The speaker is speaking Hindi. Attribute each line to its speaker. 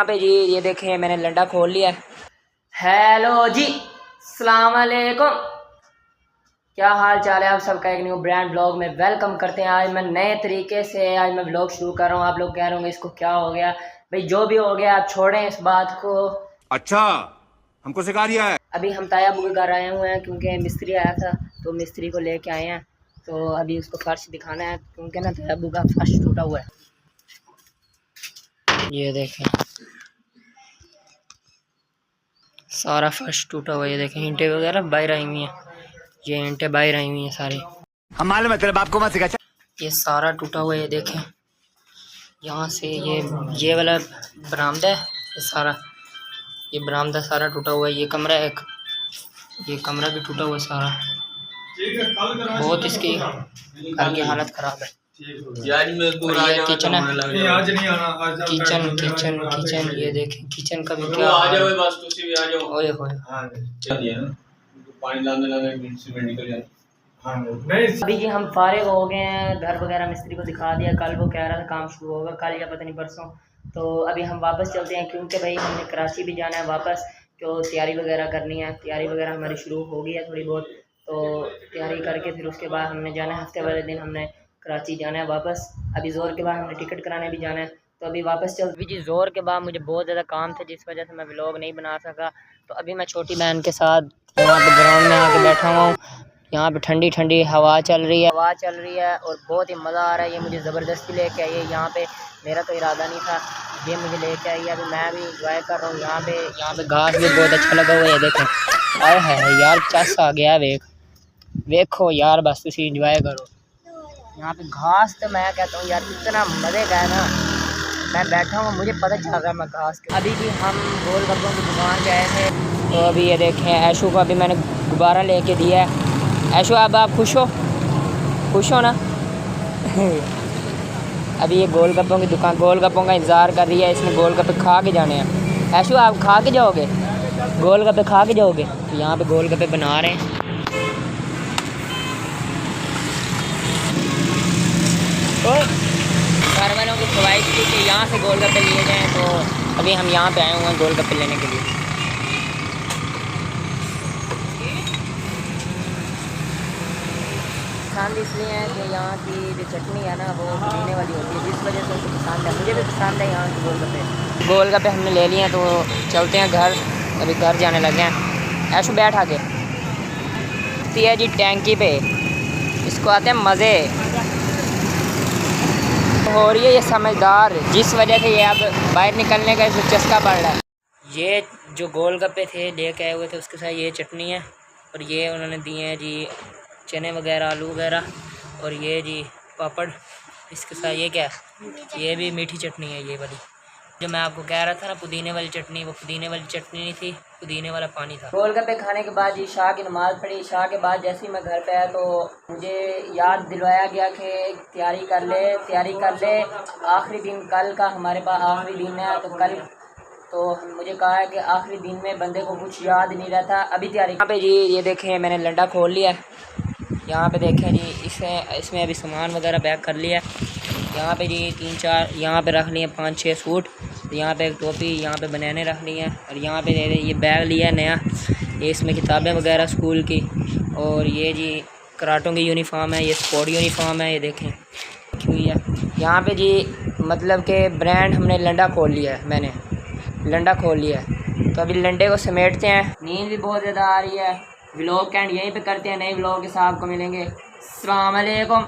Speaker 1: यहाँ पे जी ये देखें मैंने लंडा खोल लिया है। हेलो जी, अस्सलाम वालेकुम, क्या हाल चाल है आप सबका। एक न्यू ब्रांड ब्लॉग में वेलकम करते हैं। आज मैं नए तरीके से आज मैं ब्लॉग शुरू कर रहा हूँ। आप लोग कह रहे होंगे इसको क्या हो गया। भाई जो भी हो गया आप छोड़ें इस बात को।
Speaker 2: अच्छा, हमको सिखा रिया है।
Speaker 1: अभी हम ताया अबू के घर आए हुए हैं क्योंकि मिस्त्री आया था तो मिस्त्री को लेके आए हैं। तो अभी उसको फर्श दिखाना है क्योंकि ना ताया अबू का फर्श टूटा हुआ है। ये देखें सारा फर्श टूटा हुआ है। ये देखें ईंटें वगैरह बाहर आई हुई हैं, ये ईंटें बाहर आई हुई हैं सारी।
Speaker 2: हम मालूम है तेरे बाप को मत सिखा।
Speaker 1: ये सारा टूटा हुआ है। ये देखें यहाँ से ये वाला बरामदा है, ये बरामदा सारा टूटा हुआ है। ये कमरा है एक, ये कमरा भी टूटा हुआ है सारा। बहुत इसकी घर की हालत ख़राब है। ये किचन है, किचन ये देखें किचन का भी क्या ओए होए। अभी जी हम फारिग हो गए हैं, घर वगैरह मिस्त्री को दिखा दिया। कल वो कह रहा था काम शुरू होगा, कल या पता नहीं परसों। तो अभी हम वापस चलते हैं क्योंकि भाई हमने कराची भी जाना है वापस, तो तैयारी वगैरह करनी है। तैयारी वगैरह हमारी शुरू हो गई है थोड़ी बहुत, तो तैयारी करके फिर उसके बाद हमने जाना है। हफ्ते वाले दिन हमने कराची जाना है वापस। अभी ज़ोर के बाद हमने टिकट कराने भी जाना है, तो अभी वापस चल। अभी जी ज़ोर के बाद मुझे बहुत ज़्यादा काम था जिस वजह से मैं व्लॉग नहीं बना सका। तो अभी मैं छोटी बहन के साथ यहाँ पे ग्राउंड में आके बैठा हुआ हूँ। यहाँ पे ठंडी ठंडी हवा चल रही है और बहुत ही मज़ा आ रहा है। ये मुझे ज़बरदस्ती लेके आई है यहाँ पे, मेरा तो इरादा नहीं था, ये मुझे लेके आई है। अभी मैं भी इंजॉय कर रहा हूँ यहाँ पे घास भी बहुत अच्छा लगा हुआ है। देखें आए है यार चस आ गया। वेखो यार बस तुम इंजॉय करो यहाँ पे घास। तो मैं कहता हूँ यार इतना मज़े का है ना, मैं बैठा हूँ मुझे पता चल रहा है मैं घास के। अभी भी हम गोलगप्पों की दुकान पे आए थे, तो अभी ये देखें ऐशू को अभी मैंने गुब्बारा लेके दिया है। ऐशू अब आप खुश हो ना अभी ये गोलगप्पों की दुकान गोलगप्पों का इंतज़ार कर रही है, इसने गोलगप्पे खा के जाने हैं। ऐशू आप खा के जाओगे, गोलगप्पे खा के जाओगे। तो यहाँ पे गोलगप्पे बना रहे हैं। घर वालों की ख्वाहिश थी कि यहाँ से गोलगप्पे लिए जाएँ, तो अभी हम यहाँ पे आए हुए हैं गोलगप्पे लेने के लिए। पसंद इसलिए है कि यहाँ की जो चटनी है ना वो पुदीने वाली होती है, जिस वजह से उसको पसंद है। मुझे भी पसंद है यहाँ के गोलगप्पे हमने ले लिए हैं, तो चलते हैं घर। अभी घर जाने लगे हैं। ऐशू बैठ आगे है जी टैंकी पे, इसको आते हैं मज़े। हो रही है ये समझदार, जिस वजह से ये अब बाहर निकलने का इसे चस्का पड़ रहा है। ये जो गोलगप्पे थे लेके आए हुए थे उसके साथ ये चटनी है, और ये उन्होंने दिए हैं जी चने वगैरह आलू वगैरह, और ये जी पापड़। इसके साथ ये क्या है, ये भी मीठी चटनी है। ये वाली जो मैं आपको कह रहा था ना पुदीने वाली चटनी, वो पुदीने वाली चटनी नहीं थी, पुदीने वाला पानी था। गोलगप्पे खाने के बाद जी शाह की नमाज़ पढ़ी। शाह के बाद जैसे ही मैं घर पे आया तो मुझे याद दिलवाया गया कि तैयारी कर ले। आखिरी दिन कल का हमारे पास आखिरी दिन है, तो कल तो मुझे कहा है कि आखिरी दिन में बंदे को कुछ याद नहीं रहता। अभी तैयारी यहाँ पे जी ये देखें मैंने लंडा खोल लिया है। यहाँ पे देखें जी इसमें अभी सामान वगैरह पैक कर लिया है। यहाँ पे जी 3-4 यहाँ पे रख लिए 5-6 सूट, यहाँ पे एक टोपी, यहाँ पे बनाने रख ली हैं, और यहाँ पे ये बैग लिया है नया, ये इसमें किताबें वगैरह स्कूल की, और ये जी कराटों की यूनिफॉर्म है, ये स्पोर्ट यूनिफॉर्म है। ये देखें क्यों है यहाँ पे जी, मतलब कि ब्रांड हमने लंडा खोल लिया है, मैंने लंडा खोल लिया है। तो अभी लंडे को समेटते हैं। नींद भी बहुत ज़्यादा आ रही है। व्लॉग का एंड यहीं पे करते हैं, नए व्लॉग के साथ आपको मिलेंगे। अस्सलाम वालेकुम।